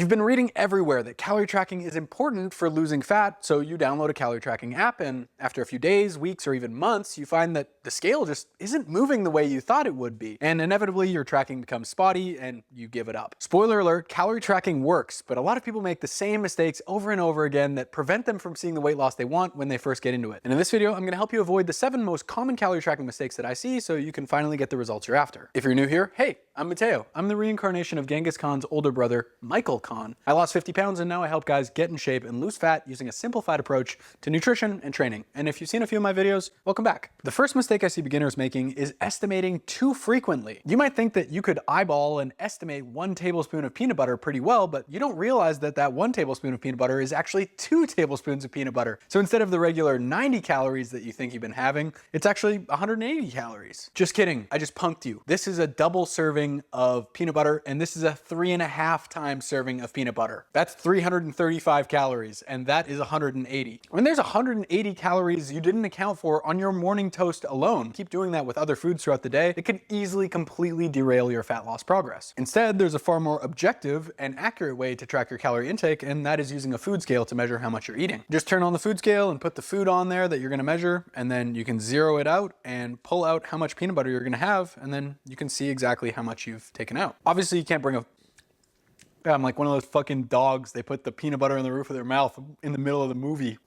You've been reading everywhere that calorie tracking is important for losing fat, so you download a calorie tracking app, and after a few days, weeks, or even months, you find that the scale just isn't moving the way you thought it would be, and inevitably your tracking becomes spotty and you give it up. Spoiler alert, calorie tracking works, but a lot of people make the same mistakes over and over again that prevent them from seeing the weight loss they want when they first get into it. And in this video, I'm going to help you avoid the 7 most common calorie tracking mistakes that I see so you can finally get the results you're after. If you're new here, hey, I'm Matteo. I'm the reincarnation of Genghis Khan's older brother, Michael Khan. I lost 50 pounds and now I help guys get in shape and lose fat using a simplified approach to nutrition and training. And if you've seen a few of my videos, welcome back. The first mistake I see beginners making is estimating too frequently. You might think that you could eyeball and estimate 1 tablespoon of peanut butter pretty well, but you don't realize that that 1 tablespoon of peanut butter is actually 2 tablespoons of peanut butter. So instead of the regular 90 calories that you think you've been having, it's actually 180 calories. Just kidding, I just punked you. This is a double serving of peanut butter, and this is a 3.5 times serving of peanut butter. That's 335 calories, and that is 180. When there's 180 calories you didn't account for on your morning toast alone, keep doing that with other foods throughout the day, it could easily completely derail your fat loss progress. Instead, there's a far more objective and accurate way to track your calorie intake, and that is using a food scale to measure how much you're eating. Just turn on the food scale and put the food on there that you're gonna measure, and then you can zero it out and pull out how much peanut butter you're gonna have, and then you can see exactly how much you've taken out. Obviously, you can't bring a I'm like one of those fucking dogs. They put the peanut butter in the roof of their mouth in the middle of the movie.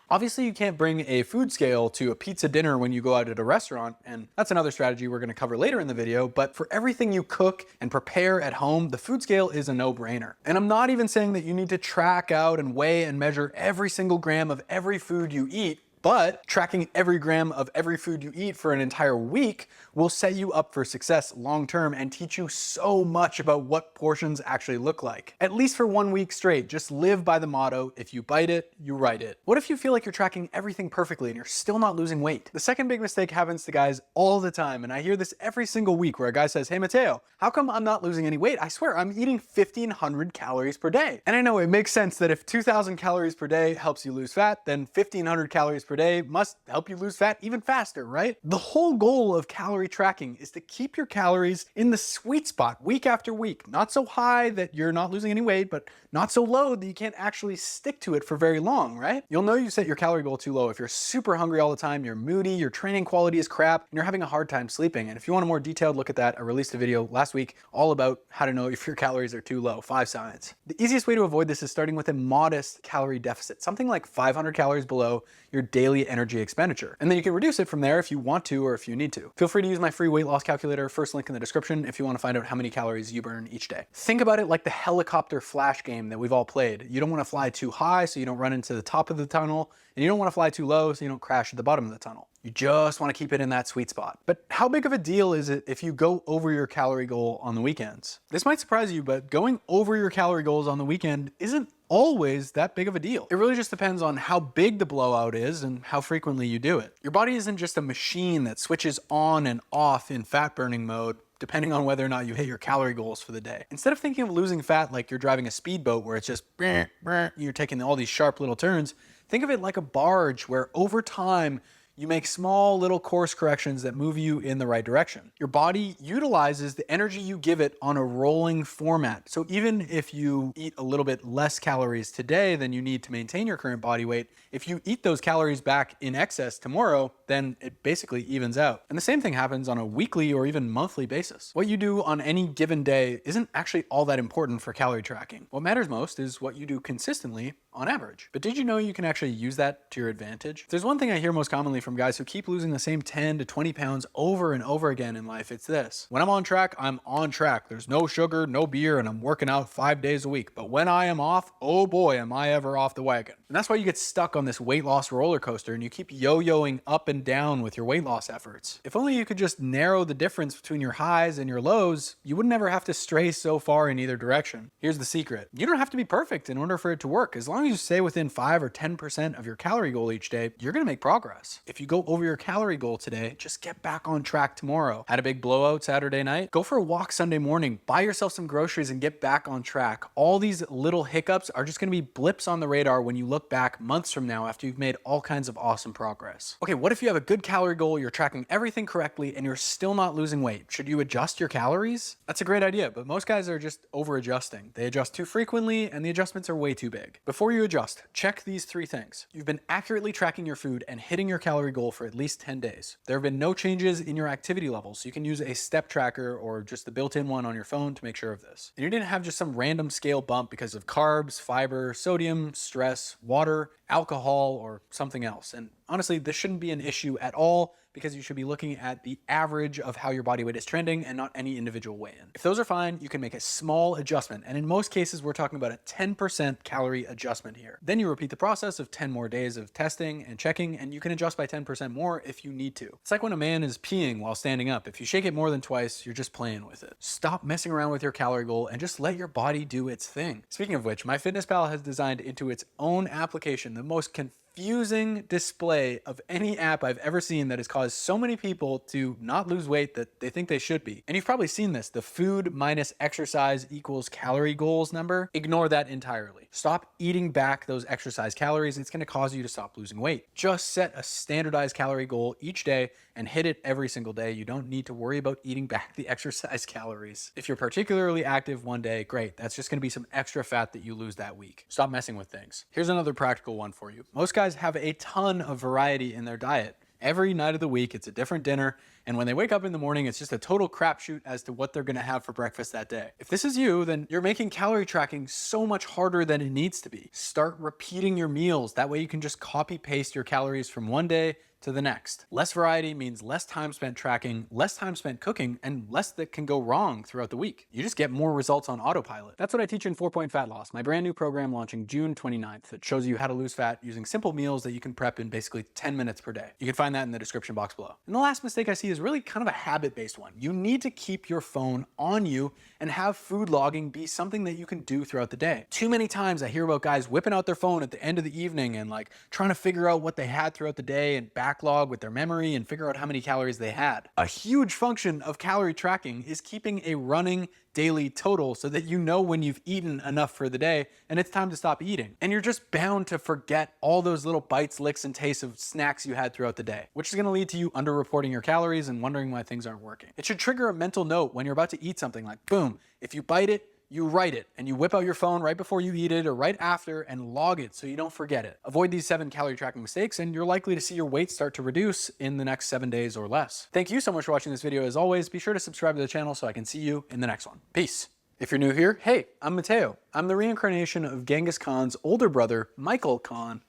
Obviously, you can't bring a food scale to a pizza dinner when you go out at a restaurant, and that's another strategy we're gonna cover later in the video, but for everything you cook and prepare at home, the food scale is a no-brainer. And I'm not even saying that you need to track out and weigh and measure every single gram of every food you eat, but tracking every gram of every food you eat for an entire week will set you up for success long-term and teach you so much about what portions actually look like. At least for 1 week straight, just live by the motto, if you bite it, you write it. What if you feel like you're tracking everything perfectly and you're still not losing weight? The second big mistake happens to guys all the time, and I hear this every single week where a guy says, hey Matteo, how come I'm not losing any weight? I swear I'm eating 1,500 calories per day. And I know it makes sense that if 2,000 calories per day helps you lose fat, then 1,500 calories per day must help you lose fat even faster, right? The whole goal of calorie tracking is to keep your calories in the sweet spot week after week. Not so high that you're not losing any weight, but not so low that you can't actually stick to it for very long, right? You'll know you set your calorie goal too low if you're super hungry all the time, you're moody, your training quality is crap, and you're having a hard time sleeping. And if you want a more detailed look at that, I released a video last week all about how to know if your calories are too low, 5 signs. The easiest way to avoid this is starting with a modest calorie deficit, something like 500 calories below your daily energy expenditure. And then you can reduce it from there if you want to or if you need to. Feel free to use my free weight loss calculator, first link in the description, if you want to find out how many calories you burn each day. Think about it like the helicopter flash game that we've all played. You don't want to fly too high so you don't run into the top of the tunnel, and you don't want to fly too low so you don't crash at the bottom of the tunnel. You just want to keep it in that sweet spot. But how big of a deal is it if you go over your calorie goal on the weekends? This might surprise you, but going over your calorie goals on the weekend isn't always that big of a deal. It really just depends on how big the blowout is and how frequently you do it. Your body isn't just a machine that switches on and off in fat burning mode depending on whether or not you hit your calorie goals for the day. Instead of thinking of losing fat like you're driving a speedboat where it's just you're taking all these sharp little turns, think of it like a barge where over time you make small little course corrections that move you in the right direction. Your body utilizes the energy you give it on a rolling format. So even if you eat a little bit less calories today than you need to maintain your current body weight, if you eat those calories back in excess tomorrow, then it basically evens out. And the same thing happens on a weekly or even monthly basis. What you do on any given day isn't actually all that important for calorie tracking. What matters most is what you do consistently on average. But did you know you can actually use that to your advantage? If there's one thing I hear most commonly from guys who keep losing the same 10 to 20 pounds over and over again in life, it's this. When I'm on track, I'm on track. There's no sugar, no beer, and I'm working out 5 days a week. But when I am off, oh boy, am I ever off the wagon. And that's why you get stuck on this weight loss roller coaster and you keep yo-yoing up and down with your weight loss efforts. If only you could just narrow the difference between your highs and your lows, you wouldn't ever have to stray so far in either direction. Here's the secret. You don't have to be perfect in order for it to work. As long long as you stay within 5 or 10% of your calorie goal each day, you're gonna make progress. If you go over your calorie goal today, just get back on track tomorrow. Had a big blowout Saturday night? Go for a walk Sunday morning, buy yourself some groceries and get back on track. All these little hiccups are just gonna be blips on the radar when you look back months from now after you've made all kinds of awesome progress. Okay, what if you have a good calorie goal, you're tracking everything correctly, and you're still not losing weight? Should you adjust your calories? That's a great idea, but most guys are just over adjusting. They adjust too frequently and the adjustments are way too big. Before you adjust, check these 3 things. You've been accurately tracking your food and hitting your calorie goal for at least 10 days. There have been no changes in your activity levels, so you can use a step tracker or just the built-in one on your phone to make sure of this. And you didn't have just some random scale bump because of carbs, fiber, sodium, stress, water, alcohol, or something else. And honestly, this shouldn't be an issue at all because you should be looking at the average of how your body weight is trending and not any individual weigh-in. If those are fine, you can make a small adjustment. And in most cases, we're talking about a 10% calorie adjustment here. Then you repeat the process of 10 more days of testing and checking, and you can adjust by 10% more if you need to. It's like when a man is peeing while standing up. If you shake it more than twice, you're just playing with it. Stop messing around with your calorie goal and just let your body do its thing. Speaking of which, MyFitnessPal has designed into its own application the most confusing display of any app I've ever seen that has caused so many people to not lose weight that they think they should be. And you've probably seen this, the food minus exercise equals calorie goals number. Ignore that entirely. Stop eating back those exercise calories. It's gonna cause you to stop losing weight. Just set a standardized calorie goal each day and hit it every single day. You don't need to worry about eating back the exercise calories. If you're particularly active one day, great. That's just gonna be some extra fat that you lose that week. Stop messing with things. Here's another practical one for you. Most guys have a ton of variety in their diet. Every night of the week, it's a different dinner, and when they wake up in the morning, it's just a total crapshoot as to what they're gonna have for breakfast that day. If this is you, then you're making calorie tracking so much harder than it needs to be. Start repeating your meals. That way you can just copy paste your calories from one day to the next. Less variety means less time spent tracking, less time spent cooking, and less that can go wrong throughout the week. You just get more results on autopilot. That's what I teach in 4-Point Fat Loss, my brand new program launching June 29th that shows you how to lose fat using simple meals that you can prep in basically 10 minutes per day. You can find that in the description box below. And the last mistake I see is really kind of a habit-based one. You need to keep your phone on you and have food logging be something that you can do throughout the day. Too many times I hear about guys whipping out their phone at the end of the evening and like trying to figure out what they had throughout the day and backlog with their memory and figure out how many calories they had. A huge function of calorie tracking is keeping a running daily total so that you know when you've eaten enough for the day and it's time to stop eating. And you're just bound to forget all those little bites, licks, and tastes of snacks you had throughout the day, which is gonna lead to you underreporting your calories and wondering why things aren't working. It should trigger a mental note when you're about to eat something like, boom, if you bite it, you write it, and you whip out your phone right before you eat it or right after and log it so you don't forget it. Avoid these 7 calorie tracking mistakes and you're likely to see your weight start to reduce in the next 7 days or less. Thank you so much for watching this video. As always, be sure to subscribe to the channel so I can see you in the next one. Peace. If you're new here, hey, I'm Matteo. I'm the reincarnation of Genghis Khan's older brother, Michael Khan.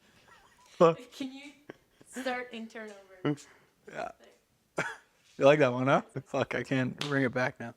Can you start and turn over? Yeah. You like that one, huh? Fuck, I can't bring it back now.